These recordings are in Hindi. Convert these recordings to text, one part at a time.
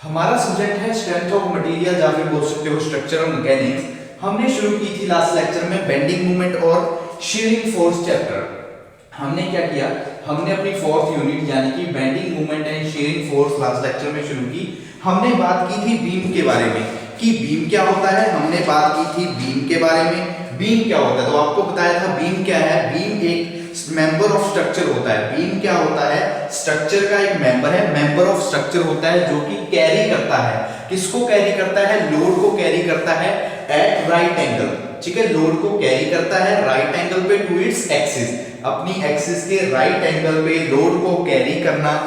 हमारा सब्जेक्ट है स्ट्रेंथ ऑफ मटेरियल या फिर बोल सकते हो स्ट्रक्चरल मैकेनिक्स। हमने शुरू की थी लास्ट लेक्चर में बेंडिंग मोमेंट और शीयरिंग फोर्स चैप्टर। हमने क्या किया, हमने अपनी फोर्थ यूनिट यानी कि bending moment and shearing force last lecture में शुरू की। हमने बात की थी बीम के बारे में कि बीम क्या होता है। हमने बात की थी बीम के बारे में, बीम क्या होता है। तो आपको बताया था बीम क्या है। बीम एक मेंबर ऑफ स्ट्रक्चर होता है। बीम क्या होता है, स्ट्रक्चर का एक मेंबर है, मेंबर ऑफ स्ट्रक्चर होता है जो कि कैरी करता है। किसको कैरी करता है, लोड को कैरी करता है एट राइट एंगल। ठीक है, लोड को कैरी करता है राइट एंगल पे टू इट्स एक्सिस, अपनी एक्सिस के राइट एंगल पे लोड को कैरी करना।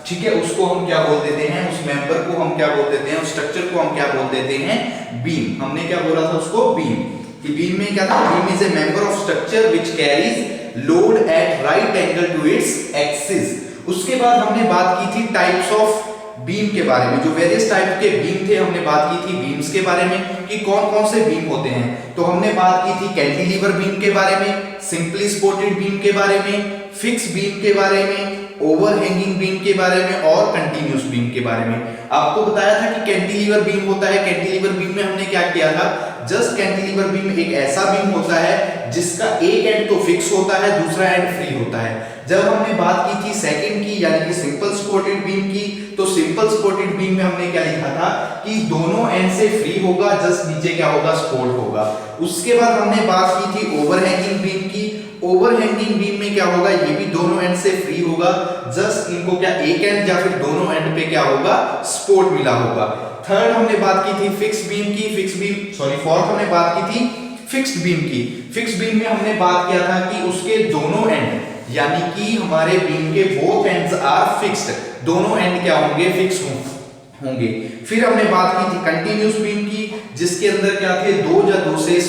ठीक है, उसको हम क्या बोल देते हैं, उस मेंबर को हम क्या बोल देते हैं, उस स्ट्रक्चर को हम क्या बोल देते हैं, बीम। हमने क्या बोला था उसको, बीम। कि बीम में क्या था, beam is a member of structure which carries load at right angle to its axis. उसके बाद हमने बात की थी टाइप्स ऑफ बीम के बारे में, जो वेरियस टाइप के बीम थे। हमने बात की थी बीम्स के बारे में कि कौन कौन से बीम होते हैं। तो हमने बात की थी कैंटिलीवर बीम के बारे में, सिंपली सपोर्टेड बीम के बारे में, फिक्स बीम के बारे में, ओवरहैंगिंग बीम के बारे में और कंटिन्यूअस बीम के बारे में। आपको बताया था कि कैंटिलीवर बीम होता है। कैंटिलीवर बीम में हमने क्या किया था, जस्ट कैंटिलीवर बीम एक ऐसा बीम होता है जिसका एक एंड तो फिक्स होता है, दूसरा एंड फ्री होता है। जब हमने बात की थी सेकंड की यानी कि सिंपल सपोर्टेड बीम की, तो सिंपल सपोर्टेड बीम में हमने क्या लिखा था कि दोनों एंड से फ्री होगा, जस्ट नीचे क्या होगा, सपोर्ट होगा। उसके बाद हमने बात की थी ओवरहैंगिंग बीम की। ओवरहैंगिंग बीम में क्या होगा, ये भी दोनों एंड से फ्री होगा, जस्ट इनको क्या एक एंड या फिर दोनों एंड पे क्या होगा, सपोर्ट मिला होगा। थर्ड हमने बात की थी फिक्स बीम की। फोर्थ हमने बात की थी फिक्स्ड बीम की। फिक्स्ड बीम में हमने बात किया था कि उसके दोनों एंड यानी कि हमारे बीम के बोथ एंड्स आर फिक्स्ड, दोनों एंड क्या होंगे, फिक्स होंगे। फिर हमने बात की थी कंटिन्यूअस बीम की, जिसके अंदर क्या थे, दो या दो से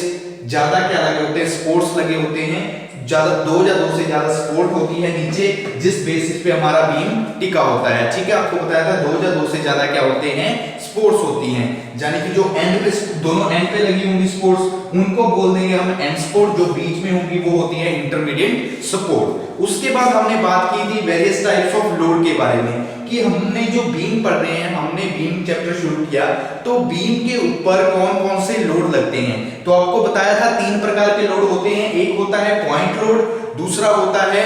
ज्यादा क्या लगे होते हैं, सपोर्ट्स लगे होते हैं। दो या दो से ज्यादा सपोर्ट होती है नीचे, जिस बेसिस पे हमारा बीम टिका होता है। ठीक है, आपको बताया था दो या दो से ज्यादा क्या होते हैं, सपोर्ट्स होती हैं। यानी कि जो एंड पे, दोनों एंड पे लगी होंगी सपोर्ट्स, उनको बोल देंगे हम एंड सपोर्ट। जो बीच में होंगी वो होती है इंटरमीडिएट सपोर्ट। उसके बाद हमने बात की थी वेरियस टाइप्स ऑफ लोड के बारे में कि हमने जो बीम पढ़ रहे हैं, हमने बीम चैप्टर शुरू किया तो बीम के ऊपर कौन कौन से लोड लगते हैं। तो आपको बताया था तीन प्रकार के लोड होते हैं। एक होता है पॉइंट लोड, दूसरा होता है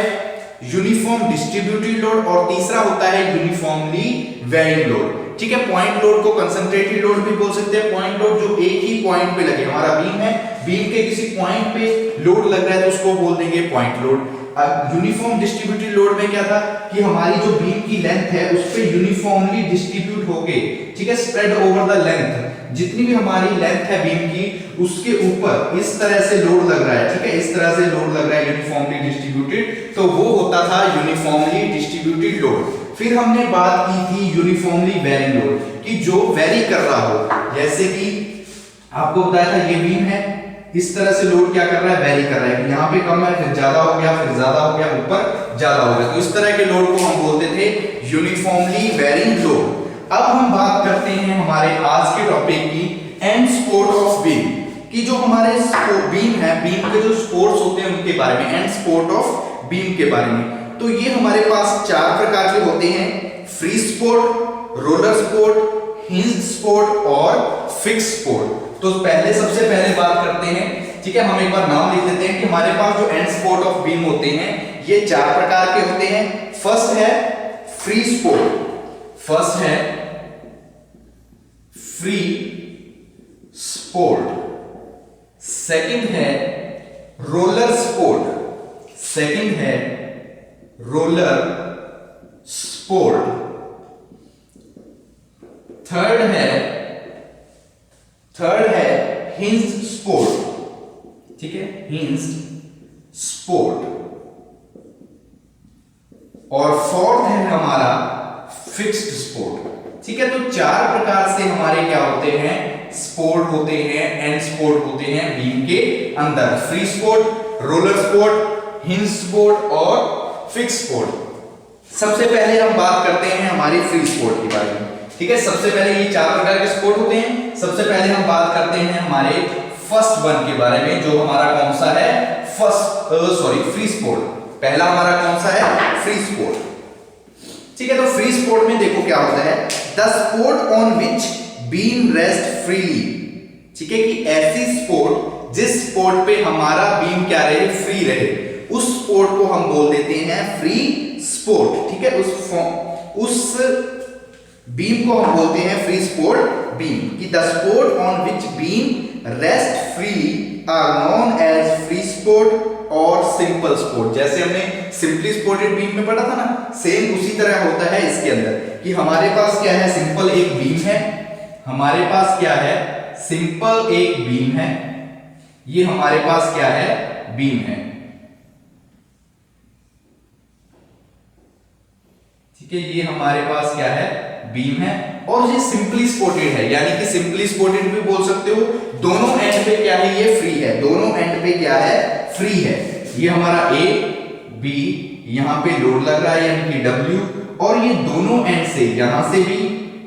यूनिफॉर्म डिस्ट्रीब्यूटेड लोड और तीसरा होता है यूनिफॉर्मली वेरिंग लोड। ठीक है, पॉइंट लोड को कंसंट्रेटेड लोड भी बोल सकते हैं। पॉइंट लोड जो एक ही पॉइंट पे लगे, हमारा बीम है, बीम के किसी पॉइंट पे लोड लग रहा है तो उसको बोल देंगे point load. Uniform distributed load में क्या था कि हमारी जो बीम की लेंथ है उस पे यूनिफॉर्मली डिस्ट्रीब्यूट होके, ठीक है, स्प्रेड ओवर द लेंथ, जितनी भी हमारी लेंथ है बीम की उसके ऊपर इस तरह से लोड लग रहा है। ठीक है, इस तरह से लोड लग रहा है यूनिफॉर्मली डिस्ट्रीब्यूटेड, तो वो होता था यूनिफॉर्मली डिस्ट्रीब्यूटेड लोड। फिर हमने बात की थी यूनिफॉर्मली वेरिंग लोड कि जो वेरी कर रहा हो, जैसे कि आपको बताया था ये बीम है, इस तरह से लोड क्या कर रहा है, वेरी कर रहा है। यहाँ पे कम है, फिर ज्यादा हो गया, फिर ज्यादा हो गया, ऊपर ज्यादा हो गया। तो इस तरह के लोड को हम बोलते थे यूनिफॉर्मली वेरिंग लोड। अब हम बात करते हैं हमारे आज के टॉपिक की, एंड सपोर्ट ऑफ बीम की। जो हमारे बीम है, बीम के जो सपोर्ट्स होते हैं उनके बारे में, एंड सपोर्ट ऑफ बीम के बारे में। तो ये हमारे पास चार प्रकार के होते हैं, free support, roller support, hinged support और फिक्स सपोर्ट। तो सबसे पहले बात करते हैं, ठीक है, हम एक बार नाम लिख लेते हैं कि हमारे पास जो एंड सपोर्ट ऑफ बीम होते हैं ये चार प्रकार के होते हैं। फर्स्ट है फ्री सपोर्ट, फर्स्ट है फ्री सपोर्ट, सेकंड है रोलर सपोर्ट, सेकंड है रोलर सपोर्ट, थर्ड है हिंज्ड सपोर्ट। ठीक है, हिंज्ड सपोर्ट, और फोर्थ है हमारा फिक्स्ड सपोर्ट। ठीक है, तो चार प्रकार से हमारे क्या होते हैं, सपोर्ट होते हैं, एंड सपोर्ट होते हैं बीम के अंदर। Free support, roller support, hinged support और फिक्स्ड सपोर्ट। सबसे पहले हम बात करते हैं हमारी फ्री सपोर्ट के बारे में। ठीक है, सबसे पहले ये चार प्रकार के सपोर्ट होते हैं। सबसे पहले हम बात करते हैं हमारे फर्स्ट वन के बारे में, जो हमारा कौन सा है, फ्री सपोर्ट। पहला हमारा कौन सा है, फ्री सपोर्ट। ठीक है, तो फ्री स्पोर्ट में देखो क्या होता है, the support on which beam rest freely, ठीक है, कि ऐसी स्पोर्ट जिस स्पोर्ट पे हमारा बीम क्या रहे, फ्री रहे, उस स्पोर्ट को हम बोल देते हैं फ्री स्पोर्ट। ठीक है, उस बीम को हम बोलते हैं फ्री स्पोर्ट बीम, कि the support on which beam rest freely are known as free support और सिंपल स्पोर्ट। जैसे हमने सिंपली स्पोर्टेड बीम में पढ़ा था ना, सेम उसी तरह होता है इसके अंदर, कि हमारे पास क्या है, सिंपल एक बीम है, हमारे पास क्या है, सिंपल एक बीम है, ये हमारे पास क्या है, बीम है। ठीक है, ये हमारे पास क्या है, बीम है, और ये सिंपली स्पोर्टेड है, यानी कि सिंपली स्पोर्टेड भी बोल सकते हो। दोनों एंड पे क्या है, ये फ्री है, दोनों एंड पे क्या है, फ्री है। ये हमारा ए बी, यहां पे लोड लग रहा है यानी कि डब्ल्यू, और ये दोनों एंड से, यहां से भी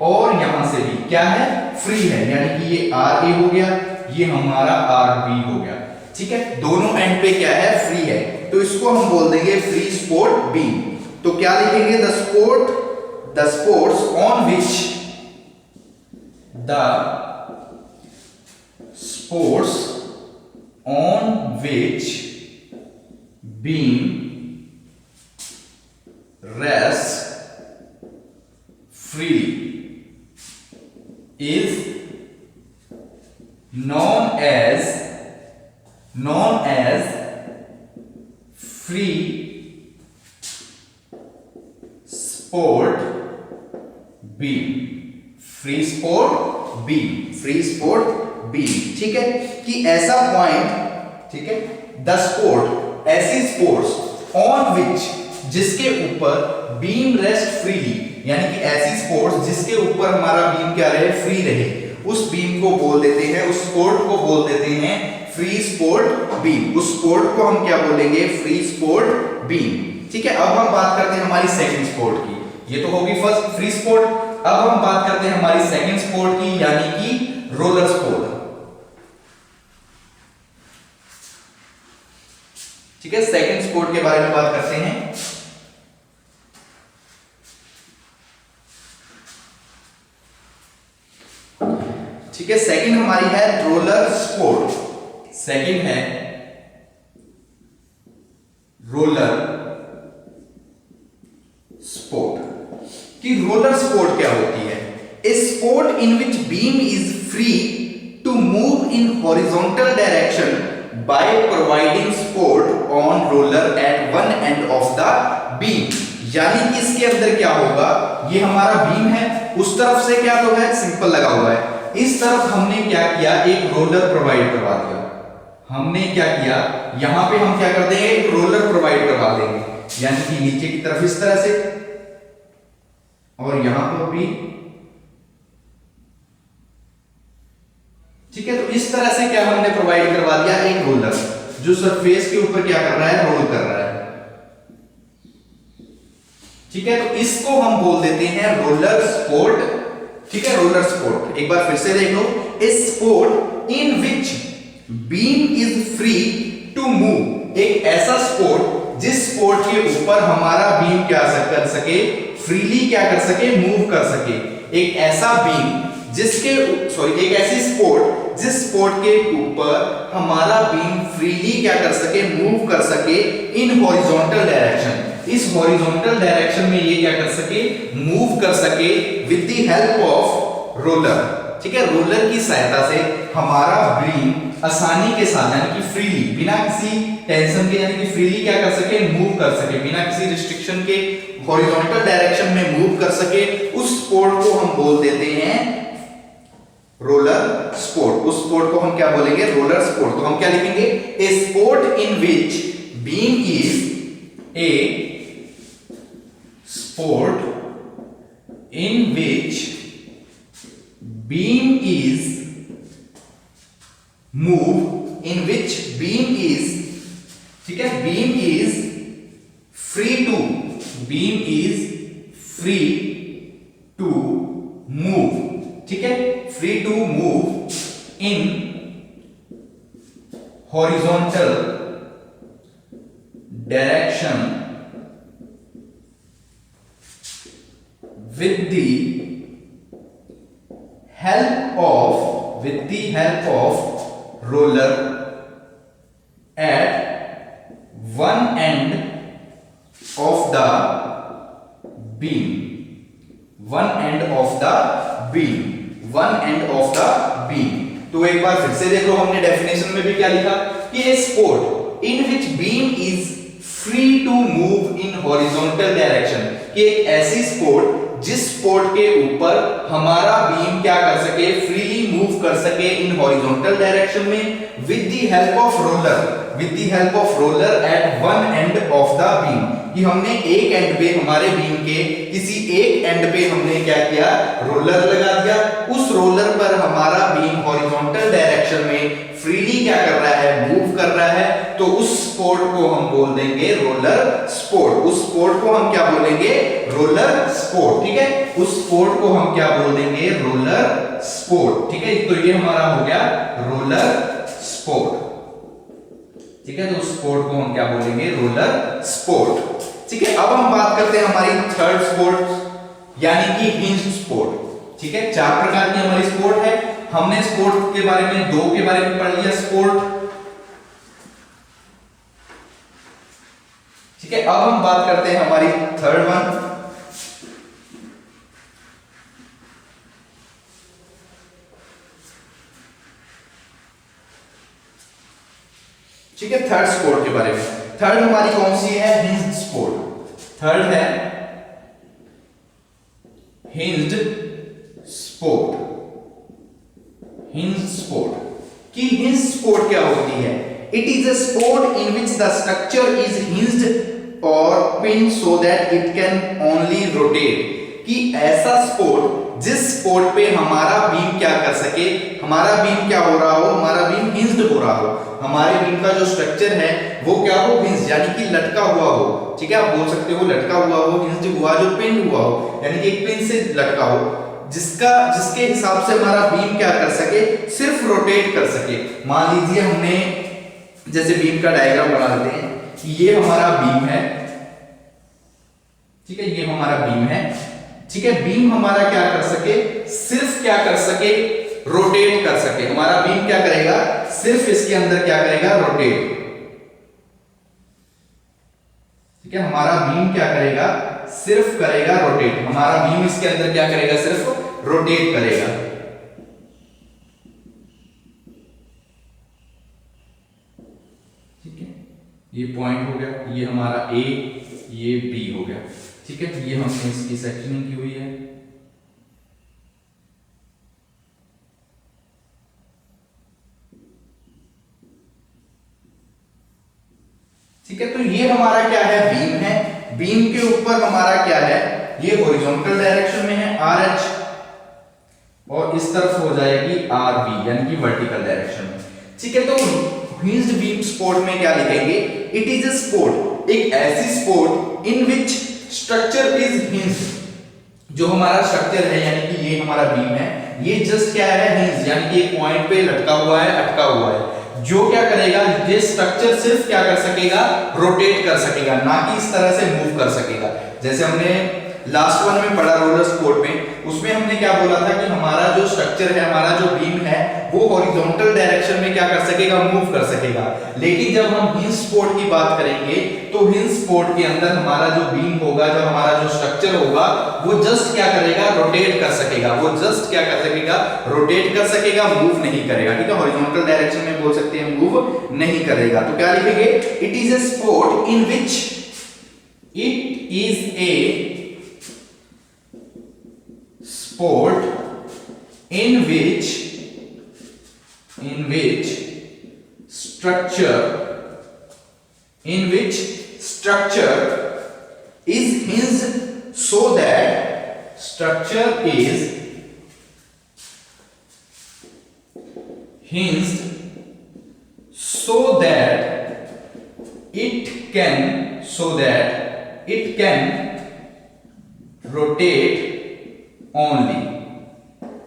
और यहां से भी क्या है, फ्री है, यानी कि ये आर ए हो गया, ये हमारा आर बी हो गया। ठीक है, दोनों एंड पे क्या है, फ्री है, तो इसको हम बोल देंगे फ्री स्पोर्ट बीम। तो क्या लिखेंगे, the sports on which beam rests freely is known as free sport beam, free support beam. ठीक है, कि ऐसा पॉइंट, ठीक है, द स्पोर्ट, ऐसी स्पोर्ट्स ऑन विच, जिसके ऊपर बीम रेस्ट फ्रीली, यानी कि ऐसी स्पोर्ट्स जिसके ऊपर हमारा बीम क्या रहे, फ्री रहे, उस बीम को बोल देते हैं, उस स्पोर्ट को बोल देते हैं फ्री स्पोर्ट बीम। उस स्पोर्ट को हम क्या बोलेंगे, फ्री स्पोर्ट बीम। ठीक है, अब हम बात करते हैं हमारी सेकंड स्पोर्ट की। ये तो होगी फर्स्ट फ्री स्पोर्ट, अब हम बात करते हैं हमारी सेकंड स्पोर्ट की, यानी कि रोलर स्पोर्ट। ठीक है, सेकंड स्पोर्ट के बारे में बात करते हैं। ठीक है, सेकंड हमारी है रोलर स्पोर्ट। सेकंड है रोलर स्पोर्ट। कि रोलर स्पोर्ट क्या होती है, a support in which beam is free to move in horizontal direction by providing support on roller at one end of the beam। यानी कि इसके अंदर क्या होगा, ये हमारा बीम है, उस तरफ से क्या तो है, सिंपल लगा हुआ है, इस तरफ हमने क्या किया, एक रोलर प्रोवाइड करवा दिया। हमने क्या किया, यहां पे हम क्या कर देंगे, एक रोलर प्रोवाइड करवा देंगे, यानी कि नीचे की तरफ इस तरह से, और यहां पर भी। ठीक है, तो इस तरह से क्या हमने प्रोवाइड करवा दिया, एक रोलर जो सरफेस के ऊपर क्या कर रहा है, रोल कर रहा है। ठीक है, तो इसको हम बोल देते हैं रोलर स्पोर्ट। ठीक है, रोलर स्पोर्ट एक बार फिर से देख लो, a support in which beam is free to move, एक ऐसा स्पोर्ट जिस स्पोर्ट के ऊपर हमारा बीम क्या कर सके, फ्रीली क्या कर सके, मूव कर सके। एक ऐसा बीम जिसके एक ऐसी स्पोर्ट जिस स्पोर्ट के ऊपर हमारा बीम फ्रीली क्या कर सके, मूव कर सके इन हॉरिजॉन्टल डायरेक्शन। इस हॉरिजॉन्टल डायरेक्शन में ये क्या कर सके, मूव कर सके with the help of roller. ठीक है, रोलर की सहायता से हमारा बीम आसानी के साथ, यानी कि फ्रीली, बिना किसी टेंशन के, यानी कि फ्रीली क्या कर सके, मूव कर सके, बिना किसी रिस्ट्रिक्शन के हॉरिजॉन्टल डायरेक्शन में मूव कर सके। उस स्पोर्ट को हम बोल देते हैं रोलर स्पोर्ट। उस स्पोर्ट को हम क्या बोलेंगे, रोलर स्पोर्ट। तो हम क्या लिखेंगे, a support in which beam is, a support in which beam is move, in which beam is, ठीक है, beam is free to, beam is free to move. ठीक है, free to move in horizontal direction with the help of roller at one end of the beam, तो एक बार फिर से देख लो, हमने डेफिनेशन में भी क्या लिखा कि a support in which beam is free to move in horizontal direction, कि एक ऐसी स्पोर्ट जिस स्पोर्ट के ऊपर हमारा बीम क्या कर सके, फ्रीली मूव कर सके इन हॉरिजॉन्टल डायरेक्शन में, with the help of roller at one end of the beam, कि हमने एक एंड पे, हमारे बीम के किसी एक एंड पे हमने क्या किया, रोलर लगा दिया, उस रोलर पर हमारा बीम हॉरिजॉन्टल डायरेक्शन में फ्रीली क्या कर रहा है, मूव कर रहा है, तो उस स्पोर्ट को हम बोल देंगे रोलर स्पोर्ट। उस स्पोर्ट को हम क्या बोलेंगे, रोलर स्पोर्ट, ठीक है, उस स्पोर्ट को हम क्या बोल देंगे, रोलर स्पोर्ट, ठीक है, तो ये हमारा हो गया रोलर स्पोर्ट, ठीक है, तो उस स्पोर्ट को हम क्या बोलेंगे, रोलर स्पोर्ट, ठीक है। अब हम बात करते हैं हमारी थर्ड स्पोर्ट, यानी कि हिंज्ड स्पोर्ट, ठीक है, चार प्रकार की हमारी स्पोर्ट है, हमने स्पोर्ट के बारे में, दो के बारे में पढ़ लिया स्पोर्ट, ठीक है। अब हम बात करते हैं हमारी थर्ड वन, ठीक है, थर्ड स्पोर्ट के बारे में। थर्ड हमारी कौन सी है, हिंज्ड स्पोर्ट, थर्ड है हिंज्ड स्पोर्ट। हिंज्ड स्पोर्ट, कि हिंज्ड स्पोर्ट क्या होती है, it is a support in which the structure is hinged और pin so that it can only rotate, कि ऐसा स्पोर्ट जिस स्पोर्ट पे हमारा बीम क्या कर सके, हमारा बीम क्या हो रहा हो, हमारा बीम हिंज्ड हो रहा हो, हमारे बीम का जो स्ट्रक्चर है वो क्या हो, हिंज्ड, यानी कि लटका हुआ हो, ठीक है, आप बोल सकते हो लटका हुआ हो, हिंज्ड हुआ, जो पिन हुआ हो, यानी कि एक पिन से लटका हो, जिसके हिसाब से हमारा बीम क्या कर सके, सिर्फ रोटेट कर सके। मान लीजिए हमने जैसे बीम का डायग्राम बना लेते हैं कि ये हमारा बीम है, ठीक है, ये हमारा बीम है, ठीक है, बीम हमारा क्या कर सके, सिर्फ क्या कर सके, रोटेट कर सके, हमारा बीम क्या करेगा, सिर्फ इसके अंदर क्या करेगा, रोटेट, ठीक है, हमारा बीम क्या करेगा, सिर्फ करेगा रोटेट, हमारा बीम इसके अंदर क्या करेगा, सिर्फ रोटेट करेगा, ठीक है, ये पॉइंट हो गया, ये हमारा ए, ये बी हो गया, ठीक है, ये हमने इसकी सेक्शनिंग की हुई है, ठीक है, तो ये हमारा क्या है, बीम है, बीम के ऊपर हमारा क्या है, ये हॉरिजॉन्टल डायरेक्शन में है RH, और इस तरफ हो जाएगी RV, यानी कि वर्टिकल डायरेक्शन में, ठीक है। तो हिंज्ड बीम स्पोर्ट में क्या लिखेंगे, इट इज अ स्पोर्ट, एक ऐसी sport in which structure is hinged, जो हमारा स्ट्रक्चर है, यानी कि ये हमारा बीम है, ये जस्ट क्या है, हिंज्ड, यानी कि एक पॉइंट पे लटका हुआ है, अटका हुआ है, जो क्या करेगा, ये स्ट्रक्चर सिर्फ क्या कर सकेगा, रोटेट कर सकेगा, ना कि इस तरह से मूव कर सकेगा। जैसे हमने लास्ट वन में पढ़ा रोलर स्पोर्ट में, उसमें हमने क्या बोला था कि हमारा जो स्ट्रक्चर है, हमारा जो बीम है, वो हॉरिजॉन्टल डायरेक्शन में क्या कर सकेगा, मूव कर सकेगा। लेकिन जब हम हिंज स्पोर्ट की बात करेंगे, तो हिंज स्पोर्ट के अंदर हमारा जो बीम होगा, जो हमारा जो स्ट्रक्चर होगा, वो जस्ट क्या करेगा, रोटेट कर सकेगा, वो जस्ट क्या कर सकेगा, रोटेट कर सकेगा, मूव नहीं करेगा, ठीक है, हॉरिजॉन्टल डायरेक्शन में बोल सकते हैं मूव नहीं करेगा। तो क्या लिखेंगे, it is a support in which it is a sport in which structure is hinged so that it can rotate only,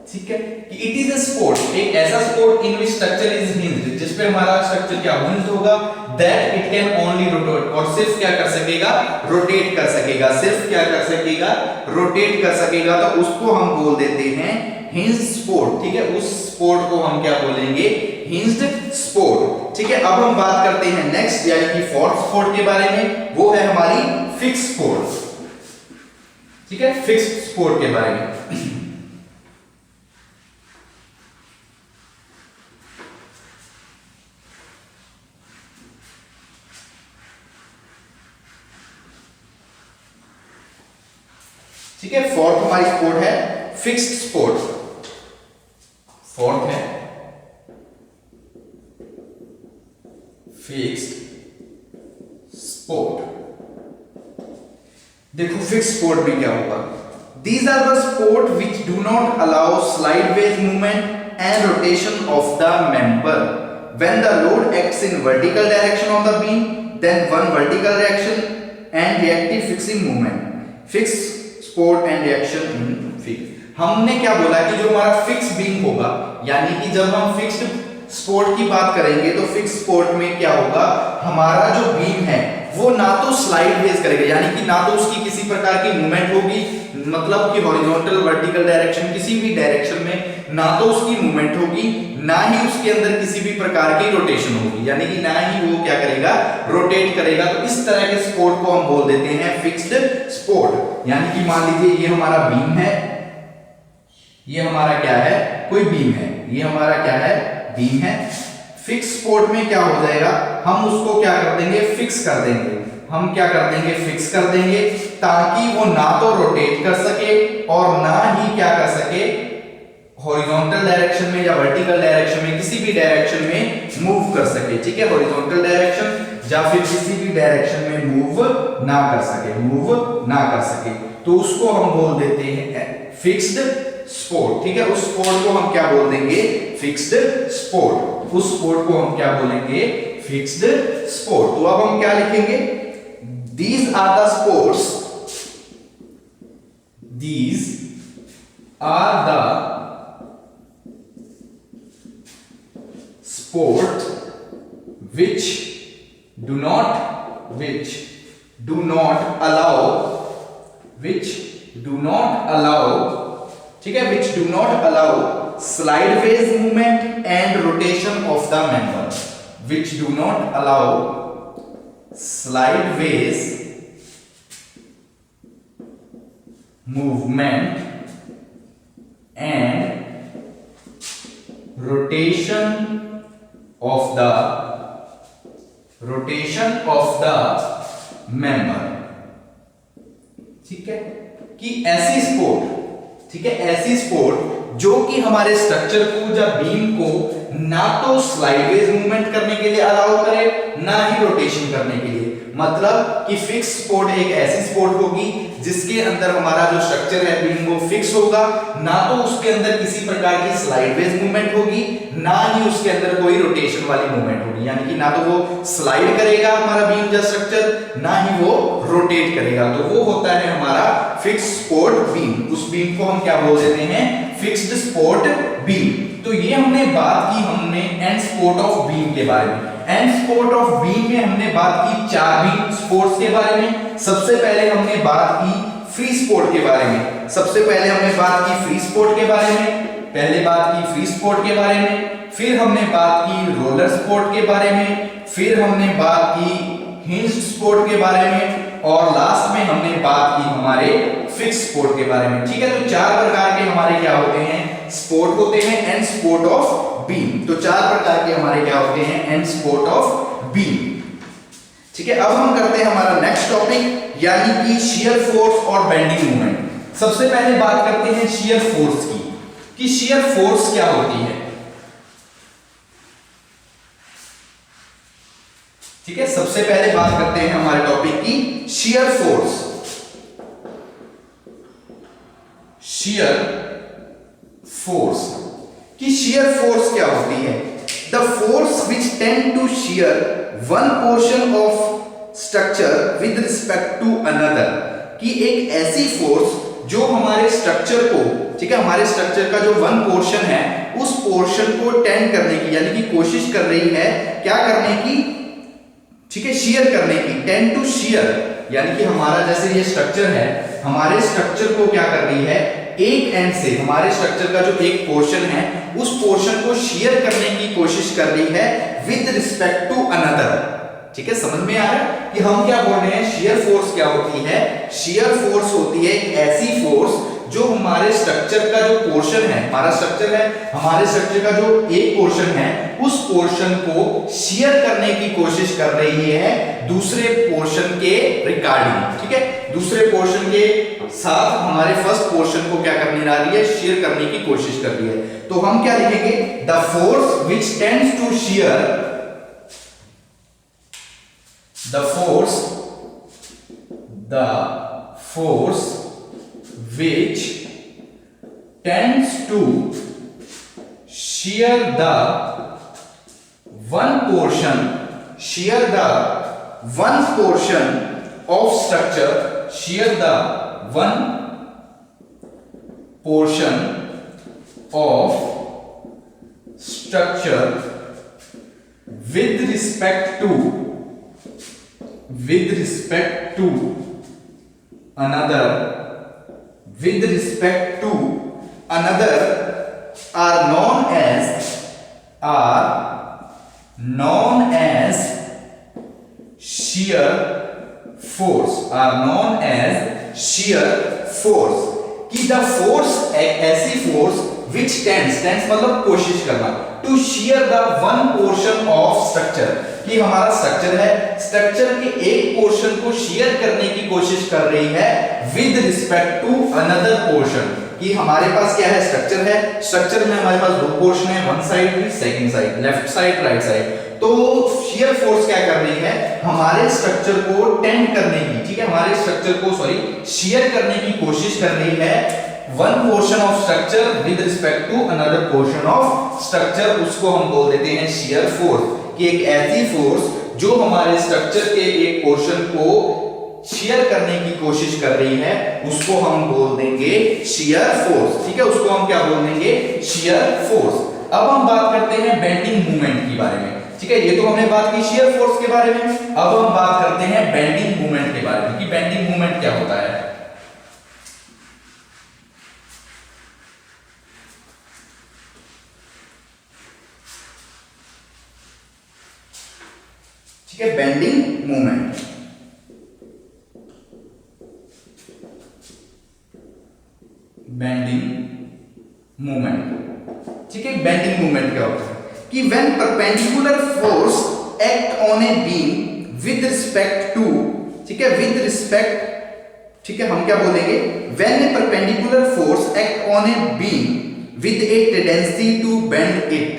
ठीक है, कि इट इज अ स्पोर्ट, एक ऐसा sport in which structure is hinged, जिस पे हमारा स्ट्रक्चर क्या हिंज्ड होगा, that it can only rotate, और सिर्फ क्या कर सकेगा, रोटेट कर सकेगा, सिर्फ क्या कर सकेगा, रोटेट कर सकेगा, तो उसको हम बोल देते हैं हिंज स्पोर्ट। ठीक है, उस स्पोर्ट को हम क्या बोलेंगे, हिंज्ड स्पोर्ट। ठीक है, अब हम बात करते हैं नेक्स्ट यानी कि फोर्थ स्पोर्ट के बारे में, वो है हमारी फिक्स स्पोर्ट। ठीक है, फिक्स स्पोर्ट के बारे में। ठीक है, फोर्थ हमारी स्पोर्ट है फिक्स्ड स्पोर्ट। फोर्थ है फिक्स्ड स्पोर्ट। देखो फिक्स्ड स्पोर्ट में क्या होगा, these are the support which do not allow sideways movement and rotation of the member when the load acts in vertical direction of the beam, then one vertical reaction and reactive fixing movement. Fix support and reaction in fix. हमने क्या बोला कि जो हमारा फिक्स बीम होगा, यानी कि जब हम फिक्स्ड स्पोर्ट की बात करेंगे तो फिक्स स्पोर्ट में क्या होगा, हमारा जो बीम है वो ना तो स्लाइड बेस करेगा, यानी कि ना तो उसकी किसी प्रकार की मूवमेंट होगी, मतलब कि हॉरिजॉन्टल वर्टिकल डायरेक्शन किसी भी डायरेक्शन में ना तो उसकी मूवमेंट होगी, ना ही उसके अंदर किसी भी प्रकार की रोटेशन होगी, यानी कि ना ही वो क्या करेगा, रोटेट करेगा। तो इस तरह के स्पोर्ट को हम बोल देते हैं फिक्स्ड स्पोर्ट। यानी कि मान लीजिए ये हमारा बीम है, ये हमारा क्या है, कोई बीम है, ये हमारा क्या है, बीम है। फिक्स स्पोर्ट में क्या हो जाएगा, हम उसको क्या कर देंगे, फिक्स कर देंगे। हम क्या कर देंगे, फिक्स कर देंगे, ताकि वो ना तो रोटेट कर सके और ना ही क्या कर सके, हॉरिजॉन्टल डायरेक्शन में या वर्टिकल डायरेक्शन में किसी भी डायरेक्शन में मूव कर सके। ठीक है, हॉरिजॉन्टल डायरेक्शन या फिर किसी भी डायरेक्शन में मूव ना कर सके, मूव ना कर सके, तो उसको हम बोल देते हैं फिक्स्ड स्पोर्ट। ठीक है, उस स्पोर्ट को हम क्या बोल देंगे, फिक्स्ड स्पोर्ट। उस स्पोर्ट को हम क्या बोलेंगे, फिक्स्ड स्पोर्ट। तो अब हम क्या लिखेंगे, these are the sports, these are the sport which do not allow, ठीक है, which do not allow slideways movement and rotation of the member, which do not allow slideways movement and rotation of the member। ठीक है, कि ऐसी स्पोर्ट, ठीक है, ऐसी स्पोर्ट जो कि हमारे स्ट्रक्चर को या बीम को ना तो स्लाइडवेज मूवमेंट करने के लिए अलाउ करे, ना ही रोटेशन करने के लिए। मतलब कि फिक्स स्पोर्ट एक ऐसी स्पोर्ट होगी जिसके अंदर हमारा जो स्ट्रक्चर है बीम वो फिक्स होगा, ना तो उसके अंदर किसी प्रकार की स्लाइडवेज मूवमेंट होगी, ना ही उसके अंदर कोई रोटेशन वाली मूवमेंट होगी, यानी कि ना तो वो स्लाइड करेगा हमारा बीम या स्ट्रक्चर, ना ही वो रोटेट करेगा। तो वो होता है हमारा फिक्स स्पोर्ट बीम। उस बीम को हम क्या बोल देते हैं, फिक्स्ड स्पोर्ट बीम। तो ये हमने बात की, हमने एंड स्पोर्ट ऑफ बीम के बारे में। एंड स्पोर्ट ऑफ बीम में हमने बात की चार बीम स्पोर्ट्स के बारे में। सबसे पहले हमने बात की फ्री स्पोर्ट के बारे में। सबसे पहले हमने बात की फ्री स्पोर्ट के बारे में, पहले बात की फ्री स्पोर्ट के बारे में, फिर हमने बात की रोलर स्पोर्ट के बारे में, फिर हमने बात की हिंज्ड स्पोर्ट के बारे में, और लास्ट में हमने बात की हमारे फिक्स स्पोर्ट के बारे में। ठीक है, तो चार प्रकार के हमारे क्या होते हैं, स्पोर्ट होते हैं एंड स्पोर्ट ऑफ बीम। तो चार प्रकार के हमारे क्या होते हैं, एंड स्पोर्ट ऑफ बीम। ठीक है, अब हम करते हैं हमारा नेक्स्ट टॉपिक, यानी कि शियर फोर्स और बेंडिंग मोमेंट। सबसे पहले बात करते हैं शियर फोर्स की, कि शियर फोर्स क्या होती है। ठीक है, सबसे पहले बात करते हैं हमारे टॉपिक की शियर फोर्स। शियर फोर्स, कि शियर फोर्स क्या होती है, the force which tend to shear one portion of structure with respect to another. कि एक ऐसी फोर्स जो हमारे स्ट्रक्चर को, ठीक है, हमारे स्ट्रक्चर का जो वन पोर्शन है उस पोर्शन को टेंड करने की, यानी कि कोशिश कर रही है क्या करने की, ठीक है, शियर करने की, टेंड टू शियर, यानी कि हमारा जैसे ये स्ट्रक्चर है, हमारे स्ट्रक्चर को क्या कर रही है, एक एंड से हमारे स्ट्रक्चर का जो एक पोर्शन है उस पोर्शन को शियर करने की कोशिश कर रही है विद रिस्पेक्ट टू अनदर। ठीक है, समझ में आ रहा है कि हम क्या बोल रहे हैं, शियर फोर्स क्या होती है, शियर फोर्स होती है एक ऐसी फोर्स जो हमारे स्ट्रक्चर का जो पोर्शन है, हमारा स्ट्रक्चर है, हमारे स्ट्रक्चर का जो एक पोर्शन है उस पोर्शन को शियर करने की कोशिश कर रही है दूसरे पोर्शन के रिगार्डिंग। ठीक है, दूसरे पोर्शन के साथ हमारे फर्स्ट पोर्शन को क्या करने जा रही है, शेयर करने की कोशिश कर रही है। तो हम क्या लिखेंगे, the force which tends to share, the force which tends to shear the one portion of structure, shear the one portion of structure with respect to another are known as shear force, कि द फोर्स एक ऐसी फोर्स which tends मतलब कोशिश करना, to shear the one portion of structure, कि हमारा स्ट्रक्चर है, स्ट्रक्चर के एक पोर्शन को शेयर करने की कोशिश कर रही है with respect to another portion, कि हमारे पास क्या है, स्ट्रक्चर है, स्ट्रक्चर में हमारे पास दो पोर्शन है, वन साइड भी second side, left side right side. तो शियर फोर्स क्या कर रही है, हमारे स्ट्रक्चर को टेंड करने की, ठीक है, हमारे स्ट्रक्चर को शेयर करने की कोशिश कर रही है one portion of structure with respect to another portion of structure, उसको हम बोल देते हैं शियर फोर्स, कि एक ऐसी फोर्स जो हमारे स्ट्रक्चर के एक पोर्शन को शेयर करने की कोशिश कर रही है उसको हम बोल देंगे शियर फोर्स। ठीक है, उसको हम क्या बोल देंगे, शियर फोर्स। अब हम बात करते हैं बेंडिंग मूवमेंट के बारे में। ठीक है, ये तो हमने बात की शियर फोर्स के बारे में, अब हम बात करते हैं बेंडिंग मूवमेंट के बारे में कि बेंडिंग मूवमेंट क्या होता है। ठीक है, बेंडिंग मूवमेंट, ठीक है, बेंडिंग मूवमेंट क्या होता है कि when perpendicular force act on a beam with respect to, ठीक है, विद रिस्पेक्ट, ठीक है, हम क्या बोलेंगे, when a perpendicular force act on a beam with a tendency to bend it.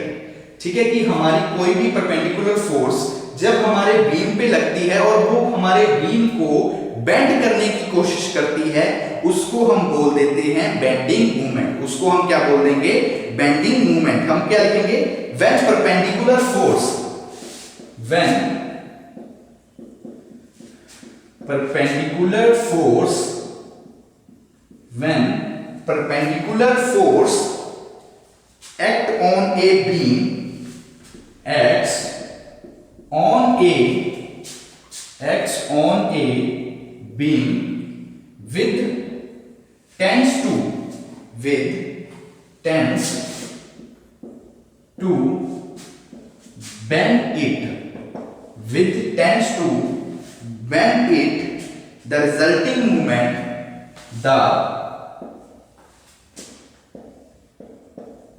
ठीक है, कि हमारी कोई भी परपेंडिकुलर फोर्स जब हमारे बीम पे लगती है और वो हमारे बीम को बेंड करने की कोशिश करती है उसको हम बोल देते हैं बेंडिंग मूवमेंट, उसको हम क्या बोल देंगे, बेंडिंग मूवमेंट। हम क्या लिखेंगे, when perpendicular force, act on a beam, acts on a beam with tends to bend it, the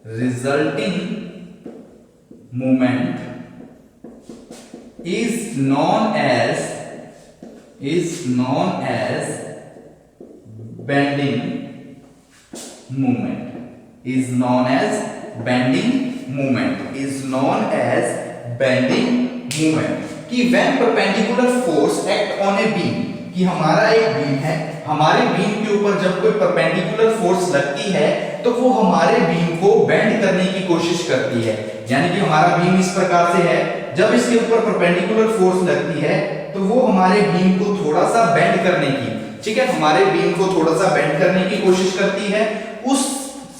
resulting movement is known as bending movement, कि when perpendicular force act on a beam, कि हमारा एक बीम है, हमारे बीम के ऊपर जब कोई परपेंडिकुलर फोर्स लगती है तो वो हमारे बीम को बेंड करने की कोशिश करती है, यानी कि हमारा बीम इस प्रकार से है, जब इसके ऊपर परपेंडिकुलर फोर्स लगती है तो वो हमारे बीम को थोड़ा सा बेंड करने की, ठीक है, हमारे बीम को थोड़ा सा बेंड करने की कोशिश करती है। उस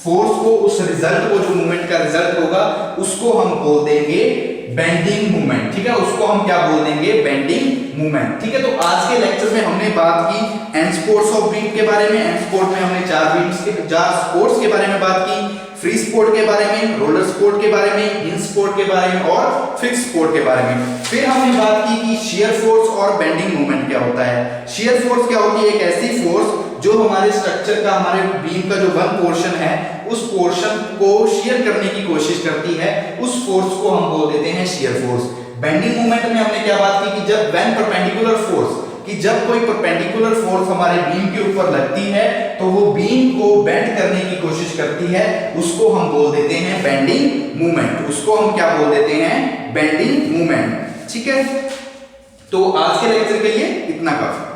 फोर्स को, उस रिजल्ट को, जो मूवमेंट का रिजल्ट होगा उसको हम बोल देंगे बेंडिंग मूवमेंट, ठीक है, उसको हम क्या बोल देंगे, बेंडिंग मूवमेंट, ठीक है। तो आज के लेक्चर में हमने बात की एंड स्पोर्ट्स ऑफ बीम के बारे में। एंड स्पोर्ट में हमने चार स्पोर्ट्स के बारे में बात की, फ्री स्पोर्ट के बारे में, रोलर स्पोर्ट के बारे में, इन स्पोर्ट के बारे में और फिक्स स्पोर्ट के बारे में। फिर हमने बात की कि शियर फोर्स और बेंडिंग मूवमेंट क्या होता है। शियर फोर्स क्या होती है, एक ऐसी फोर्स जो हमारे स्ट्रक्चर का, हमारे बीम का जो वन पोर्शन है उस पोर्शन को शियर करने की कोशिश करती है, उस फोर्स को हम बोल देते हैं शियर फोर्स। बेंडिंग मूवमेंट में हमने क्या बात की कि जब व्हेन परपेंडिकुलर फोर्स, कि जब कोई परपेंडिकुलर फोर्स हमारे बीम के ऊपर लगती है तो वो बीम को बेंड करने की कोशिश करती है, उसको हम बोल देते हैं बेंडिंग मूवमेंट, उसको हम क्या बोल देते हैं, बेंडिंग मूवमेंट, ठीक है। तो आज के लेक्चर के लिए इतना काफी।